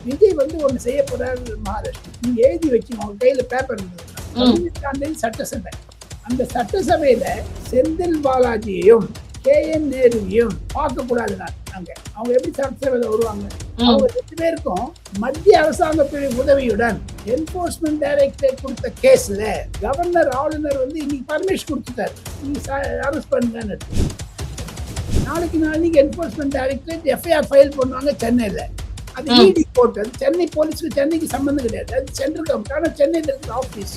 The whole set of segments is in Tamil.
விஜய் வந்து ஒண்ணு செய்ய போறாரு மகாராஷ்டிரா. நீங்க எழுதி வச்சுங்க, உங்க கையில பேப்பர் இருந்ததுன்னா 18ஆம் தேதி சட்டசபை. அந்த சட்டசபையில செந்தில் பாலாஜியையும் KN நேருவையும் பார்க்க கூடாது. அங்க அவங்க எப்படி சட்டசபையில வருவாங்க? அவங்க 2 பேருக்கும் மத்திய அரசாங்கத்துடைய உதவியுடன் என்போர்ஸ்மெண்ட் டைரக்டரேட் கொடுத்த கேஸ்ல கவர்னர் ஆளுநர் வந்து இன்னைக்கு பர்மிஷன் கொடுத்துட்டாரு, நீங்க அரெஸ்ட் பண்ணுங்கன்னு. நாளைக்கு என்போர்ஸ்மெண்ட் டைரக்டரேட் FIR ஃபைல் பண்ணுவாங்க சென்னையில. அது ED கோர்ட். அது சென்னை போலீஸ்க்கு சென்னைக்கு சம்பந்தம் கிடையாது, அது சென்ட்ரல் கவர்மெண்ட். ஆனால் சென்னையில் இருக்கிற ஆஃபீஸ்.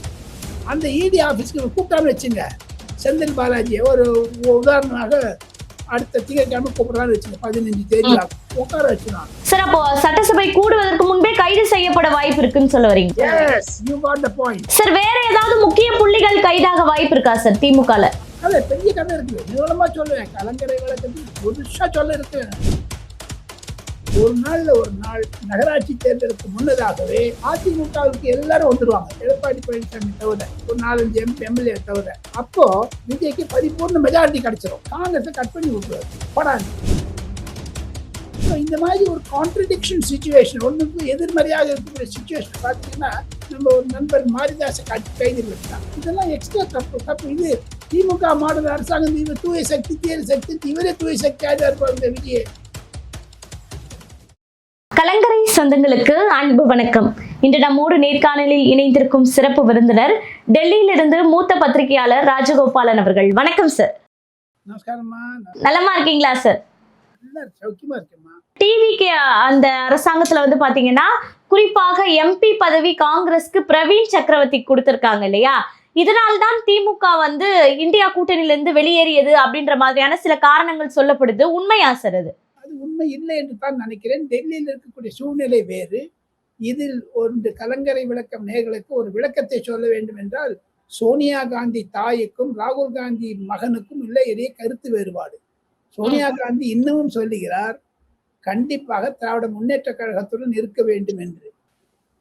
அந்த ED ஆஃபீஸ்க்கு கூப்பிட்டாம வச்சுங்க செந்தில் பாலாஜி. ஒரு உதாரணமாக அடுத்த திங்கட்கிழமை கூப்பிடலான்னு வச்சுங்க, 15 தேதி உட்கார வச்சுருவாங்க. சார், அப்போ சட்டசபை கூடுவதற்கு முன்பே கைது செய்யப்பட வாய்ப்பு இருக்குன்னு சொல்ல வரீங்க? Yes, you got the point. Sir, வேற ஏதாவது முக்கிய புள்ளிகள் கைதாக வாய்ப்பு இருக்கா சார் திமுகல? அது பெரிய கதை இருக்குது, நிரூபமா சொல்லுவேன். கலங்கரை விளக்கத்தில் புதுசா சொல்ல இருக்கு. ஒரு நாள் நகராட்சி தேர்தலுக்கு முன்னதாகவே அதிமுகவுக்கு எல்லாரும் வந்துருவாங்க, எடப்பாடி பழனிசாமி தவிர, ஒரு 4-5 MLA தவிர. அப்போ விஜய்க்கு பரிபூர்ண மெஜாரிட்டி கிடைச்சிடும். காங்கிரஸை கட் பண்ணி விட்டுருவாரு படாது. இந்த மாதிரி ஒரு கான்ட்ரடிக்ஷன் சிச்சுவேஷன், ஒன்றுக்கு எதிர்மறையாக இருக்கக்கூடிய சிச்சுவேஷன் பார்த்தீங்கன்னா, நம்ம ஒரு நண்பர் மாரிதாசை கைது வச்சுட்டாங்க. இதெல்லாம் எக்ஸ்ட்ரா தப்பு. இது திமுக மாடல் அரசாங்கம். இவர் தூய சக்தி, தேர்வு சக்தி, இவரே தூய சக்தியாக இருப்பாங்க விஜய். கலங்கரை சொந்தங்களுக்கு அன்பு வணக்கம். இன்று நம்மோடு நேர்காணலில் இணைந்திருக்கும் சிறப்பு விருந்தினர் டெல்லியிலிருந்து மூத்த பத்திரிகையாளர் ராஜகோபாலன் அவர்கள். வணக்கம் சார். நமஸ்காரம்மா. நலமா இருக்கீங்களா சார்? சௌக்கியமா இருக்கேம்மா. டிவிக்கு அந்த அரசாங்கத்துல வந்து பாத்தீங்கன்னா குறிப்பாக MP பதவி காங்கிரஸ்க்கு பிரவீன் சக்கரவர்த்தி கொடுத்திருக்காங்க இல்லையா? இதனால்தான் திமுக வந்து இந்தியா கூட்டணியில இருந்து வெளியேறியது அப்படின்ற மாதிரியான சில காரணங்கள் சொல்லப்படுது. உண்மையா சார் அது? அது உண்மை இல்லை என்று தான் நினைக்கிறேன். டெல்லியில் இருக்கக்கூடிய சூழ்நிலை வேறு. இதில் ஒரு கலங்கரை விளக்கம் நேயர்களுக்கு ஒரு விளக்கத்தை சொல்ல வேண்டும் என்றால், சோனியா காந்தி தாய்க்கும் ராகுல் காந்தி மகனுக்கும் இடையே கருத்து வேறுபாடு. சோனியா காந்தி இன்னமும் சொல்லுகிறார், கண்டிப்பாக திராவிட முன்னேற்ற கழகத்துடன் இருக்க வேண்டும் என்று.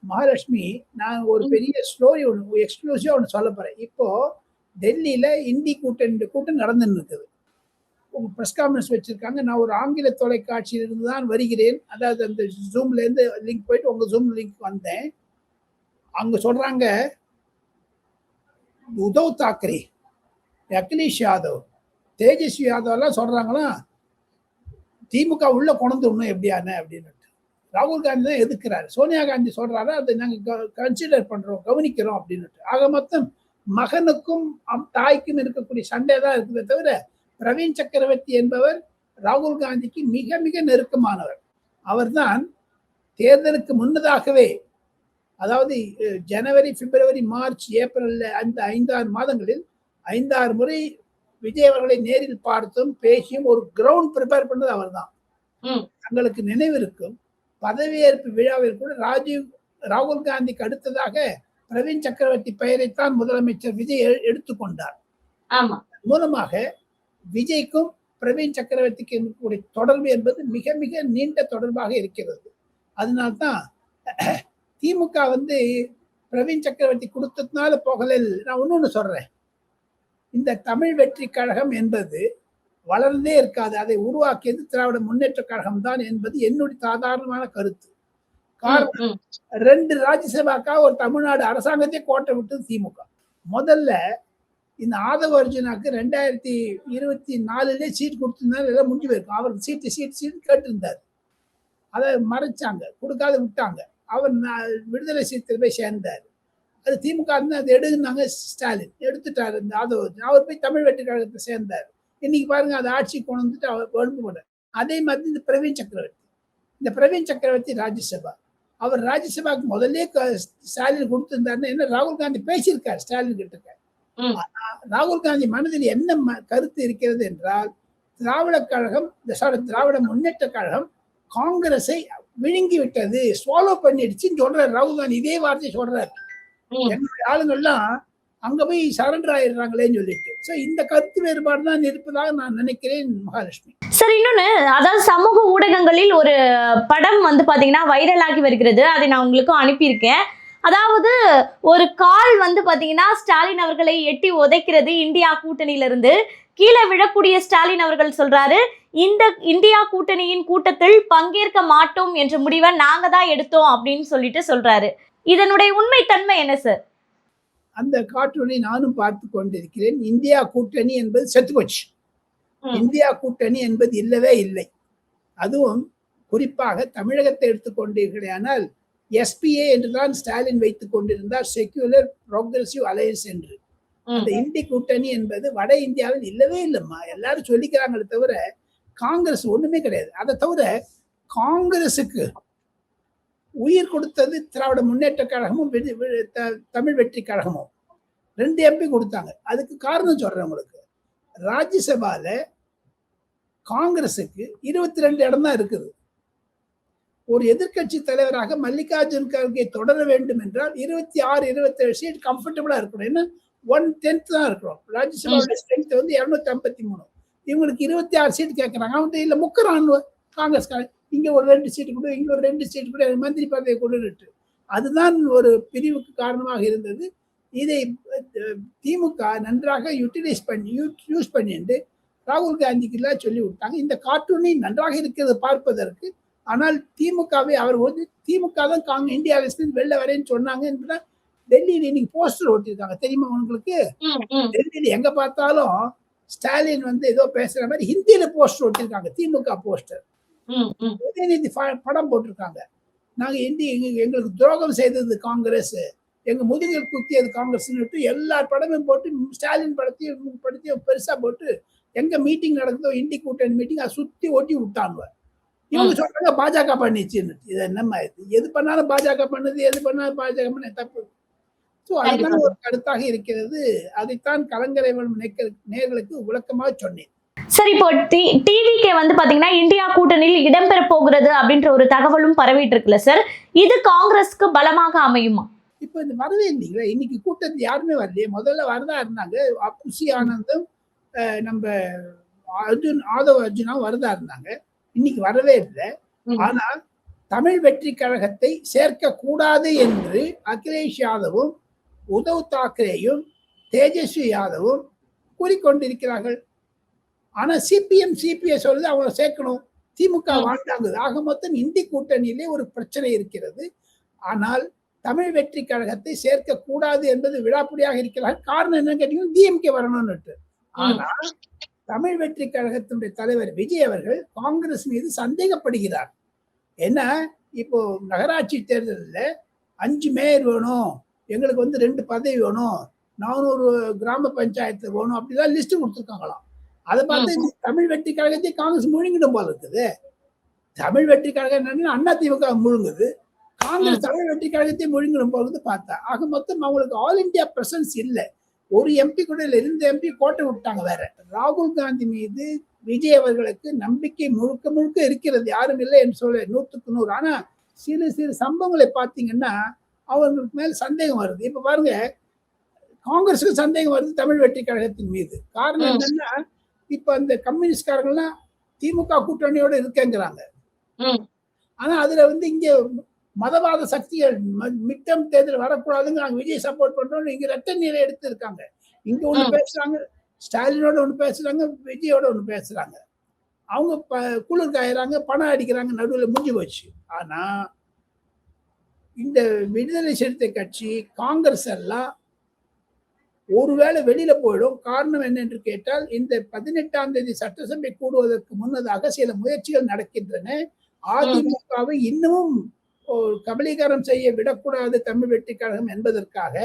மகாலட்சுமி, நான் ஒரு பெரிய ஸ்டோரி ஒன்று எக்ஸ்க்ளூசிவா ஒன்று சொல்ல போறேன். இப்போ டெல்லியில இந்தி கூட்டம் நடந்துன்னு இருக்குது. ப்ரெஸ் கான்ஃபரன்ஸ் வச்சிருக்காங்க. நான் ஒரு ஆங்கில தொலைக்காட்சியில் இருந்து தான் வருகிறேன். அதாவது அந்த ஜூம்ல இருந்து லிங்க் போயிட்டு உங்க ஜூம் லிங்க் வந்தேன். அங்க சொல்றாங்க, உத்தவ் தாக்கரே, அகிலேஷ் யாதவ், தேஜஸ்வி யாதவ் எல்லாம் சொல்றாங்களா திமுக உள்ள கொண்டு எப்படியான அப்படின்னு. ராகுல் காந்தி தான் எதிர்க்கிறாரு. சோனியா காந்தி சொல்றாரு, அதை நாங்கள் கன்சிடர் பண்றோம், கவனிக்கிறோம் அப்படின்னு. ஆக மொத்தம் மகனுக்கும் தாய்க்கும் இருக்கக்கூடிய சண்டை தான் இருக்குதே தவிர, பிரவீன் சக்கரவர்த்தி என்பவர் ராகுல் காந்திக்கு மிக மிக நெருக்கமானவர். அவர்தான் தேர்தலுக்கு முன்னதாகவே, அதாவது ஜனவரி, பிப்ரவரி, மார்ச், ஏப்ரல், அந்த 5-6 மாதங்களில் 5-6 முறை விஜய் அவர்களை நேரில் பார்த்தும் பேசியும் ஒரு கிரவுண்ட் ப்ரிப்பேர் பண்ணது அவர் தான். தங்களுக்கு நினைவு இருக்கும், பதவியேற்பு விழாவில் கூட ராகுல் காந்திக்கு அடுத்ததாக பிரவீன் சக்கரவர்த்தி பெயரைத்தான் முதலமைச்சர் விஜய் எடுத்துக்கொண்டார். மூலமாக விஜய்க்கும் பிரவீன் சக்கரவர்த்திக்கு இருக்கக்கூடிய தொடர்பு என்பது மிக மிக நீண்ட தொடர்பாக இருக்கிறது. அதனால்தான் திமுக வந்து பிரவீன் சக்கரவர்த்தி கொடுத்ததுனால போகல. நான் ஒண்ணு சொல்றேன், இந்த தமிழ் வெற்றி கழகம் என்பது வளர்ந்தே இருக்காது. அதை உருவாக்கியது திராவிட முன்னேற்ற கழகம் தான் என்பது என்னுடைய சாதாரணமான கருத்து. காரணம், 2 ராஜ்யசபாக்காக ஒரு தமிழ்நாடு அரசாங்கத்தை கோட்டை விட்டது திமுக. முதல்ல இந்த ஆதவ அர்ஜுனாக்கு 2024 சீட் கொடுத்திருந்தாரு, எல்லாம் முடிஞ்சு போயிருக்கும். அவருக்கு சீட்டு கேட்டிருந்தாரு, அதை மறைச்சாங்க, கொடுக்காத விட்டாங்க. அவர் விடுதலை சீட்டில் போய் சேர்ந்தார். அது திமுக அதை எடுனாங்க. ஸ்டாலின் எடுத்துட்டாரு இந்த ஆதவ அர்ஜுன். அவர் போய் தமிழ் வெற்றி கழகத்தை சேர்ந்தார். இன்னைக்கு பாருங்க, அதை ஆட்சி கொண்டு வந்துட்டு அவர் ஒழுங்கு போட. அதே மாதிரி இந்த பிரவீன் சக்கரவர்த்தி ராஜ்யசபா. அவர் ராஜ்யசபாக்கு முதல்ல ஸ்டாலின் கொடுத்திருந்தாருன்னா என்ன, ராகுல் காந்தி பேசியிருக்காரு ஸ்டாலின் கிட்ட. ராகுல் காந்தி மனதில் என்ன கருத்து இருக்கிறது என்றால், திராவிட முன்னேற்ற கழகம் காங்கிரஸை விழுங்கி விட்டது, ஸ்வாலோ பண்ணிடுச்சுன்னு சொல்றாரு ராகுல் காந்தி. இதே வார்த்தையை சொல்றாரு. என்னுடைய ஆளுங்கள்லாம் அங்க போய் சரண்டர் ஆயிடுறாங்களேன்னு சொல்லிட்டு. சோ இந்த கருத்து வேறுபாடு தான் இருப்பதாக நான் நினைக்கிறேன் மகாலட்சுமி. சார், இன்னொன்னு, அதாவது சமூக ஊடகங்களில் ஒரு படம் வந்து பாத்தீங்கன்னா வைரல் ஆகி வருகிறது. அதை நான் உங்களுக்கும் அனுப்பியிருக்கேன். அதாவது ஒரு கால் வந்து பாத்தீங்கன்னா ஸ்டாலின் அவர்களை எட்டி உதைக்கிறது இந்தியா கூட்டணியிலிருந்து. கீழே விழக்கூடிய ஸ்டாலின் அவர்கள் சொல்றாரு, இந்த இந்தியா கூட்டணியின் கூட்டத்தில் பங்கேற்க மாட்டோம் என்ற முடிவை நாங்க தான் எடுத்தோம் அப்படின்னு சொல்லிட்டு சொல்றாரு. இதனுடைய உண்மை தன்மை என்ன சார்? அந்த கார்ட்டூனை நானும் பார்த்து கொண்டிருக்கிறேன். இந்தியா கூட்டணி என்பது செத்து போச்சு. இந்தியா கூட்டணி என்பது இல்லவே இல்லை. அதுவும் குறிப்பாக தமிழகத்தை எடுத்துக்கொண்டீர்களேயானால் எஸ்பிஏ என்றுதான் ஸ்டாலின் வைத்துக் கொண்டிருந்தார், செக்யூலர் புரோகிரசிவ் அலையன்ஸ் என்று. அந்த இந்தி கூட்டணி என்பது வட இந்தியாவில் இல்லவே இல்லைம்மா. எல்லாரும் சொல்லிக்கிறாங்களே தவிர காங்கிரஸ் ஒண்ணுமே கிடையாது. அதை தவிர காங்கிரசுக்கு உயிர் கொடுத்தது திராவிட முன்னேற்ற கழகமும் தமிழ் வெற்றி கழகமும் 2 MP கொடுத்தாங்க. அதுக்கு காரணம் சொல்றேன் உங்களுக்கு. ராஜ்யசபால காங்கிரசுக்கு 22 இடம் தான் இருக்குது. ஒரு எதிர்கட்சி தலைவராக மல்லிகார்ஜுன் கர்கே தொடர வேண்டும் என்றால் 26, 27 சீட் கம்ஃபர்டபுளா இருக்கணும். ஏன்னா 1/10 தான் இருக்கிறோம். ராஜ்யசபாவோட ஸ்ட்ரென்த் வந்து 253. இவங்களுக்கு 26 சீட் கேட்கறாங்க. அவங்க இல்ல முக்கரான் காங்கிரஸ் இங்க ஒரு 2 சீட்டு கூட, இங்க ஒரு 2 சீட்டு கூட, மந்திரி பதவியை கொடுத்து அதுதான் ஒரு பிரிவுக்கு காரணமாக இருந்தது. இதை திமுக நன்றாக யூஸ் பண்ணிட்டு ராகுல் காந்திக்கு எல்லாம் சொல்லி விட்டாங்க. இந்த கார்ட்டூனை நன்றாக இருக்கிறது பார்ப்பதற்கு. ஆனால் திமுகவை அவர் வந்து திமுக தான் இந்தியாவிலிருந்து வெளில வரேன்னு சொன்னாங்க என்பதான் டெல்லியில் இன்னைக்கு போஸ்டர் ஓட்டிருக்காங்க. தெரியுமா உங்களுக்கு? டெல்லியில எங்க பார்த்தாலும் ஸ்டாலின் வந்து ஏதோ பேசுற மாதிரி ஹிந்தியில போஸ்டர் ஓட்டிருக்காங்க. திமுக போஸ்டர், உதயநிதி படம் போட்டிருக்காங்க. நாங்க எங்களுக்கு துரோகம் செய்தது காங்கிரஸ், எங்க முதுகில் குத்தியது காங்கிரஸ், எல்லா படமும் போட்டு ஸ்டாலின் படத்தையும் பெருசா போட்டு எங்க மீட்டிங் நடக்குதோ இந்தி கூட்டணி மீட்டிங் அதை சுத்தி ஓட்டி விட்டாங்க. இவங்க சொல்றாங்க பாஜக பண்ணிச்சுன்னு. இது என்னம்மா இது? எது பண்ணாலும் பாஜக பண்ணுது, எது பண்ணாலும் பாஜக பண்ண தப்பு. அதுதான் ஒரு கருத்தாக இருக்கிறது. அதைத்தான் கலங்கரை நேயர்களுக்கு விளக்கமாக சொன்னேன். சரி, இப்போ டிவிகே வந்து பாத்தீங்கன்னா இந்தியா கூட்டணியில் இடம்பெற போகிறது அப்படின்ற ஒரு தகவலும் பரவிட்டு இருக்குல்ல சார், இது காங்கிரஸ்க்கு பலமாக அமையுமா? இப்ப இந்த வரவே இல்லைங்களா? இன்னைக்கு கூட்டத்தில் யாருமே வரலையே. முதல்ல வரதா இருந்தாங்க. புசி ஆனந்தும் நம்ம ஆதவ் அர்ஜுனாவும் வரதா இருந்தாங்க. இன்னைக்கு வரவே இல்லை. ஆனா தமிழ் வெற்றி கழகத்தை சேர்க்க கூடாது என்று அகிலேஷ் யாதவும் உத்தவ் தாக்கரேயும் தேஜஸ்வி யாதவும் கூறிக்கொண்டிருக்கிறார்கள். ஆனா சிபிஎம் சிபிஎஸ் சொல்லுது அவங்களை சேர்க்கணும், திமுக வாழ்ந்தாங்க. ஆக மொத்தம் இந்தி கூட்டணியிலே ஒரு பிரச்சனை இருக்கிறது. ஆனால் தமிழ் வெற்றி கழகத்தை சேர்க்க கூடாது என்பது விழாப்புடியாக இருக்கிறார்கள். காரணம் என்னன்னு கேட்டீங்கன்னா டிஎம்கே வரணும்னு. ஆனா தமிழ் வெற்றி கழகத்தினுடைய தலைவர் விஜய் அவர்கள் காங்கிரஸ் மீது சந்தேகப்படுகிறார். ஏன்னா இப்போ நகராட்சி தேர்தலில் 5 மேயர் வேணும், எங்களுக்கு வந்து 2 பதவி வேணும், 400 கிராம பஞ்சாயத்து வேணும், அப்படிதான் லிஸ்ட் கொடுத்துருக்காங்களாம். அதை பார்த்து தமிழ் வெற்றி கழகத்தை காங்கிரஸ் முழுங்கிடும் போல இருக்குது. தமிழ் வெற்றி கழகம் என்னன்னா அதிமுக முழுங்குது, காங்கிரஸ் தமிழ் வெற்றி கழகத்தை முழுங்கிடும் போது பார்த்தா. ஆக மொத்தம் அவங்களுக்கு ஆல் இந்தியா பிரசன்ஸ் இல்லை. ஒரு MP கூட இல்லை, 2 MP கோட்டை விட்டாங்க வேற. ராகுல் காந்தி மீது விஜய் அவர்களுக்கு நம்பிக்கை முழுக்க முழுக்க இருக்கிறது, யாரும் இல்லை என்று சொல்ல 100க்கு 100. ஆனா சிறு சிறு சம்பவங்களை பார்த்தீங்கன்னா அவங்களுக்கு மேல சந்தேகம் வருது. இப்ப பாருங்க, காங்கிரஸுக்கு சந்தேகம் வருது தமிழ் வெற்றி கழகத்தின் மீது. காரணம் என்னன்னா இப்ப அந்த கம்யூனிஸ்ட்காரங்கள்லாம் திமுக கூட்டணியோட இருக்கங்கிறாங்க. ஆனா அதுல வந்து இங்க மதவாத சக்திகள் மிட்டம் தேர்தல் வரக்கூடாதுங்க, நாங்க விஜய் சப்போர்ட் பண்றோம், இங்க ரெட்ட நிலை எடுத்து இருக்காங்க. இங்க ஒண்ணு பேசுறாங்க, ஸ்டாலினோட ஒண்ணு பேசுறாங்க, விஜயோட ஒண்ணு பேசுறாங்க. அவங்க குளிர் காயறாங்க, பணம் அடிக்கிறாங்க, நடுவில் முடிஞ்சு போச்சு. ஆனா இந்த விடுதலை சிறுத்தை கட்சி காங்கிரஸ் எல்லாம் ஒருவேளை வெளியில போயிடும். காரணம் என்னென்று கேட்டால் இந்த 18ஆம் தேதி சட்டசபை கூடுவதற்கு முன்னதாக சில முயற்சிகள் நடக்கின்றன. அதிமுகவை இன்னமும் கபலீகரம் செய்ய விடக்கூடாது தமிழ் வெற்றி கழகம் என்பதற்காக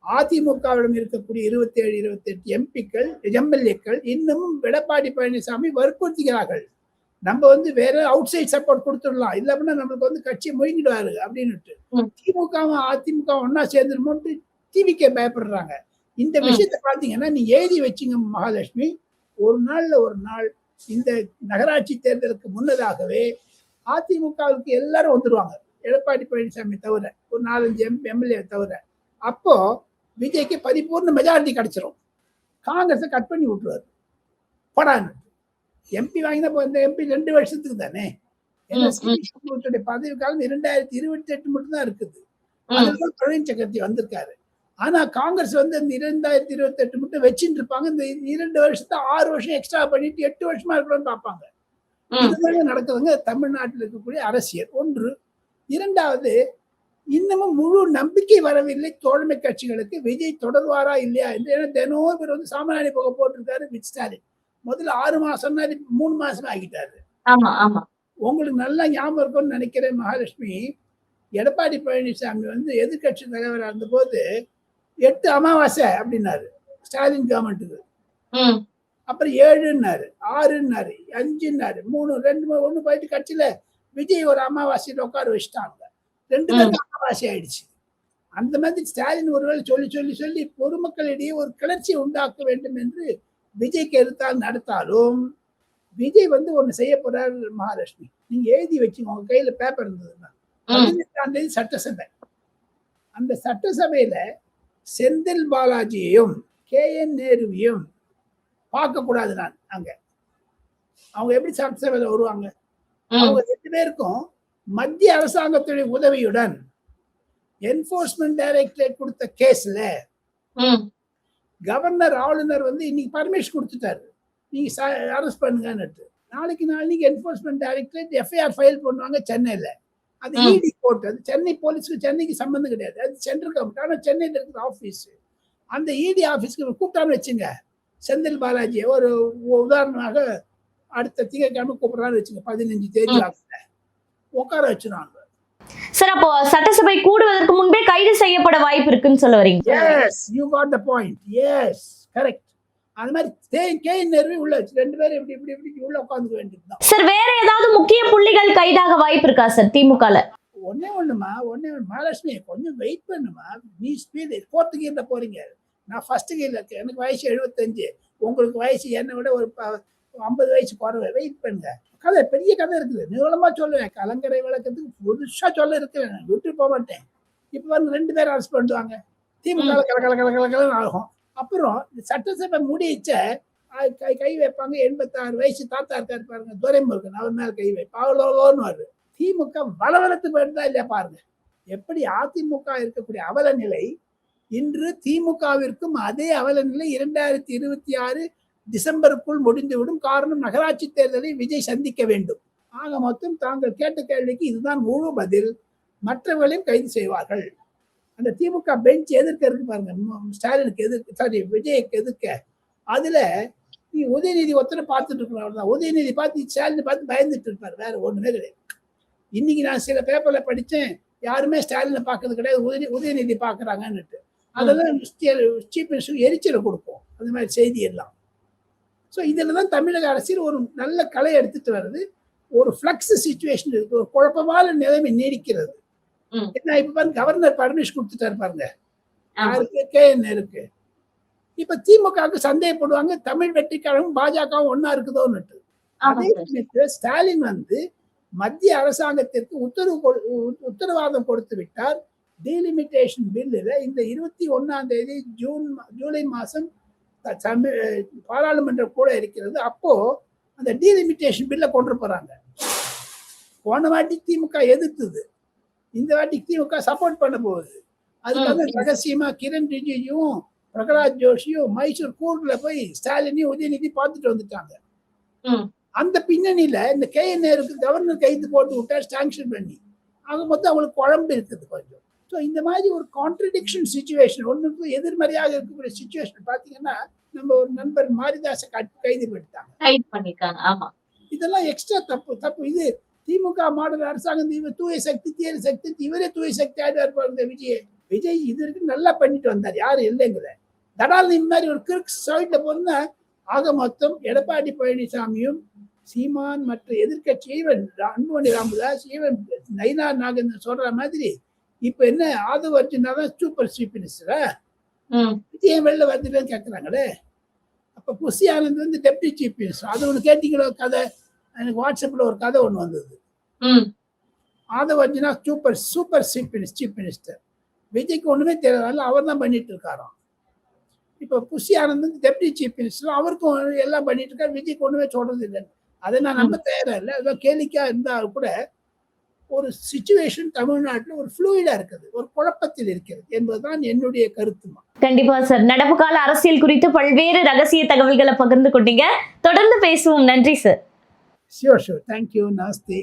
அதிமுகவிடம் இருக்கக்கூடிய 27, 28 MPக்கள் MLAக்கள் இன்னமும் எடப்பாடி பழனிசாமி வற்புறுத்துகிறார்கள். நம்ம வந்து வேற அவுட் சைட் சப்போர்ட் கொடுத்துடலாம், இல்ல அப்படின்னா நம்மளுக்கு வந்து கட்சியை முயங்கிடுவாரு அப்படின்னுட்டு. திமுகவும் அதிமுக ஒன்னா சேர்ந்துருமோட்டு டிவிக்கே பயப்படுறாங்க. இந்த விஷயத்த பாத்தீங்கன்னா நீ எழுதி வச்சுங்க மகாலட்சுமி, ஒரு நாள் இந்த நகராட்சி தேர்தலுக்கு முன்னதாகவே அதிமுகவுக்கு எல்லாரும் வந்துருவாங்க, எடப்பாடி பழனிசாமி தவிர, ஒரு 4-5 MLA தவிர. அப்போ விஜய்க்கு பரிபூர்ண மெஜாரிட்டி கிடைச்சிரும். காங்கிரஸை கட் பண்ணி விட்டுருவாரு. படான்னு MP வாங்கினா இந்த MP 2 வருஷத்துக்கு தானே. பதவி காலம் 2028 மட்டும் தான் இருக்குது. அதுதான் பிரவீன் சக்கரவர்த்தி வந்திருக்காரு. ஆனா காங்கிரஸ் வந்து இந்த 2028 மட்டும் வச்சுட்டு இருப்பாங்க. இந்த 2 வருஷத்தை 6 வருஷம் எக்ஸ்ட்ரா பண்ணிட்டு 8 வருஷமா இருக்கணும்னு பார்ப்பாங்க. இதுதாங்க நடக்குதுங்க தமிழ்நாட்டில் இருக்கக்கூடிய அரசியல். ஒன்று. இரண்டாவது, இன்னமும் முழு நம்பிக்கை வரவில்லை தோழமை கட்சிகளுக்கு விஜய் தொடர்வாரா இல்லையா என்று. ஏன்னா தினம் இவர் வந்து சாமானிய போக போட்டிருக்காரு வித் ஸ்டாலின். முதல்ல 6 மாசம்னா 3 மாசம் ஆகிட்டாரு. உங்களுக்கு நல்லா ஞாபகம் இருக்கும்னு நினைக்கிறேன் மகாலட்சுமி, எடப்பாடி பழனிசாமி வந்து எதிர்கட்சி தலைவராக இருந்தபோது 8 அமாவாசை அப்படின்னாரு ஸ்டாலின் கவர்மெண்ட்டுக்கு. அப்புறம் 7ன்னாரு, 6ன்னாரு, 5ன்னாரு, 3, 2, 1 போயிட்டு கட்சியில விஜய் ஒரு அமாவாசையில் உட்கார வச்சுட்டாங்க. 2 பேருக்கு அமாவாசை ஆயிடுச்சு. அந்த மாதிரி ஸ்டாலின் ஒருவேளை சொல்லி சொல்லி சொல்லி பொதுமக்களிடையே ஒரு கிளர்ச்சியை உண்டாக்க வேண்டும் என்று விஜய் கருத்தால் நடத்தாலும் விஜய் வந்து ஒண்ணு செய்ய போறாரு மகாலட்சுமி. நீங்க எழுதி வச்சுங்க, உங்க கையில பேப்பர் இருந்ததுன்னா. 18ஆம் தேதி சட்டசபை. அந்த சட்டசபையில செந்தில் பாலாஜியையும் KN நேருவையும் பார்க்க கூடாது. நான் அங்க அவங்க எப்படி சட்டசபையில வருவாங்க? அவங்க 2 பேருக்கும் மத்திய அரசாங்கத்துடைய உதவியுடன் என்போர்ஸ்மெண்ட் டைரக்டரேட் கொடுத்த கேஸ்ல கவர்னர் ஆளுநர் வந்து இன்னைக்கு பர்மிஷன் கொடுத்துட்டாரு, நீங்க அரெஸ்ட் பண்ணுங்கன்னு. நாளைக்கு என்போர்ஸ்மெண்ட் டைரக்டரேட் FIR ஃபைல் பண்ணுவாங்க சென்னையில. அது ED கோர்ட். அது சென்னை போலீஸ்க்கு சென்னைக்கு சம்பந்தம் கிடையாது, அது சென்ட்ரல் கவர்மெண்ட். ஆனால் சென்னையில் இருக்கிற ஆஃபீஸ். அந்த ED ஆஃபீஸ்க்கு கூப்பிட்டான்னு வச்சுங்க, செந்தில் பாலாஜி ஒரு உதாரணமாக அடுத்த திங்கட்கிழமை கூப்பிடுறான்னு வச்சுங்க, 15 தேதி உட்கார வச்சுருவாங்க. சார், அப்போ சட்டசபை கூடுவதற்கு முன்பே கைது செய்யப்பட வாய்ப்பு இருக்குன்னு சொல்ல வரீங்க? Yes, you got the point. Yes, correct. அது மாதிரி KN நேரு உள்ள 2 பேரும் இப்படி உள்ள உட்கார்ந்துக்க வேண்டியதுதான். சார், வேற ஏதாவது முக்கிய புள்ளிகள் கைதாக வாய்ப்பு இருக்கா சார் திமுகல? ஒண்ணு மகாலட்சுமி, கொஞ்சம் வெயிட் பண்ணுமா. நீ ஸ்பீடு 4th கியர்ல போறீங்க, நான் ஃபர்ஸ்ட் கியர்ல இருக்கேன். எனக்கு வயசு 75, உங்களுக்கு வயசு என்னை விட ஒரு 50 வயசு குறைவு. வெயிட் பண்ணுங்க. கதை பெரிய கதை இருக்குது, நீளமா சொல்லுவேன். கலங்கரை விளக்கத்துக்கு புதுசா சொல்ல இருக்கிறேன், விட்டு போக மாட்டேன். இப்ப வந்து 2 பேரும் அரெஸ்ட் பண்ணுவாங்க, திமுக கலகலன்னு ஆகும். அப்புறம் சட்டசபை முடிச்ச கை வைப்பாங்க. 86 வயசு தாத்தா இருக்காரு பாருங்க, துரைமுருகன், அவர் மேல கை வைப்பாங்க. வருது திமுக வளவளத்து போயிட்டுதான் இல்லையா பாருங்க. எப்படி அதிமுக இருக்கக்கூடிய அவல நிலை இன்று திமுகவிற்கும் அதே அவல நிலை 2026 டிசம்பருக்குள் முடிந்துவிடும். காரணம், நகராட்சி தேர்தலை விஜய் சந்திக்க வேண்டும். ஆக மொத்தம் தாங்கள் கேட்ட கேள்விக்கு இதுதான் முழு பதில். மற்றவர்களையும் கைது செய்வார்கள். அந்த திமுக பெஞ்ச் எதிர்க்க இருக்கு பாருங்க, ஸ்டாலினுக்கு எதிர்க்க, சாரி விஜய்க்கு எதிர்க்க. அதுல நீ உதயநிதி ஒருத்தனை பார்த்துட்டு இருக்கணும். உதயநிதி பார்த்து ஸ்டாலினை பார்த்து பயந்துட்டு இருப்பாரு, வேற ஒண்ணுமே கிடையாது. இன்னைக்கு நான் சில பேப்பர்ல படிச்சேன், யாருமே ஸ்டாலினை பார்க்கறது கிடையாது, உதயநிதி பாக்குறாங்கன்னுட்டு. அதெல்லாம் சீஃப் மினிஸ்டர் எரிச்சலை கொடுக்கும், அந்த மாதிரி செய்தி எல்லாம். ஸோ இதில் தான் தமிழக அரசியல் ஒரு நல்ல கலை எடுத்துட்டு வருது. ஒரு ஃப்ளக்ஸ் சிச்சுவேஷன் இருக்கு, ஒரு குழப்பமான நிலைமை நீடிக்கிறது. ஏன்னா இப்ப பாருங்க, கவர்னர் பர்மிஷன் கொடுத்துட்டாரு பாருங்க, யாருக்கு? KN நேருக்கு. இப்ப திமுகவுக்கு சந்தேகப்படுவாங்க, தமிழ் வெற்றிக்கழகம் பாஜகவும் ஒன்னா இருக்குதோன்னுட்டு. அதே சமயத்துல ஸ்டாலின் வந்து மத்திய அரசாங்கத்திற்கு உத்தரவாதம் கொடுத்து விட்டார். டீலிமிட்டேஷன் பில்லுல இந்த 21ஆம் தேதி ஜூலை மாசம் பாராளுமன்றம் கூட இருக்கிறது. அப்போ அந்த டீலிமிட்டேஷன் பில்ல கொண்டு போறாங்க. போன வாட்டி திமுக எதிர்த்தது, இந்த வாட்டி திமுக சப்போர்ட் பண்ண போகுது. அதுக்காக ரகசியமா கிரண் ரிஜிஜுவும் பிரகலாத் ஜோஷியும் மைசூர் கூர்ல போய் ஸ்டாலினையும் உதயநிதி பார்த்துட்டு வந்துட்டாங்க. அந்த பின்னணியில இந்த KN நேருக்கு கவர்னர் கைது போட்டு விட்டார், சாங்ஷன் பண்ணி. ஆக மொத்தம் அவங்களுக்கு குழம்பு இருக்குது கொஞ்சம். ஸோ இந்த மாதிரி ஒரு கான்ட்ரடிக்ஷன் சிச்சுவேஷன், ஒன்றுக்கு எதிர்மறையாக இருக்கக்கூடிய சிச்சுவேஷன் பார்த்தீங்கன்னா, நம்ம ஒரு நண்பர் மாரிதாசை கைது பண்ணிட்டாங்க. ஆமா, இதெல்லாம் எக்ஸ்ட்ரா தப்பு. இது திமுக மாடல் அரசாங்கம், இவர் தூய சக்தி தீர சக்தி, இவரே தூய சக்தி ஆயிடுவார் பாருங்க விஜய். இது வரைக்கும் நல்லா பண்ணிட்டு வந்தார், யாரும் இல்லைங்கிற. தடால் இந்த மாதிரி ஒரு கிறுக்கு சைட்ல போனா, ஆக மொத்தம் எடப்பாடி பழனிசாமியும் சீமான் மற்ற எதிர்கட்சி ஈவன் அன்புமணி ராமதாஸ் ஈவன் நயினா நாகேந்திரன் சொல்ற மாதிரி இப்ப என்ன ஆதவ அர்ஜுனா தான் சூப்பர் சீஃப் மினிஸ்டரா, விஜயம் வெளில வந்துட்டு கேட்கறாங்களே. அப்ப புஷி ஆனந்த் வந்து டெப்டி சீஃப் மினிஸ்டர். அது ஒண்ணு கேட்டீங்களோ கதை, எனக்கு வாட்ஸ்அப்ல ஒரு கதை ஒண்ணு வந்தது. Aadhav Arjuna super chief minister. விஜய்க்கு ஒண்ணுமே தெரியாதால அவர் தான் பண்ணிட்டு இருக்காராம். இப்ப புஷி ஆனந்த் வந்து டெப்டி சீஃப் மினிஸ்டர், அவருக்கும் எல்லாம் பண்ணிட்டு இருக்காரு, விஜய்க்கு ஒண்ணுமே சொல்றது இல்லைன்னு. அதை நான் நம்ப தயாரா இல்லை. அதான் கேளிக்கா இருந்தா கூட ஒரு சிச்சுவேஷன் தமிழ்நாட்டில் ஒரு ஃப்ளூயிடா இருக்குது, ஒரு குழப்பத்தில் இருக்கிறது என்பதுதான் என்னுடைய கருத்துமா. கண்டிப்பா சார். நடப்பு கால அரசியல் குறித்து பல்வேறு ரகசிய தகவல்களை பகிர்ந்து கொண்டீங்க. தொடர்ந்து பேசுவோம். நன்றி சார். Sure sure. தேங்க்யூ. நமஸ்தே.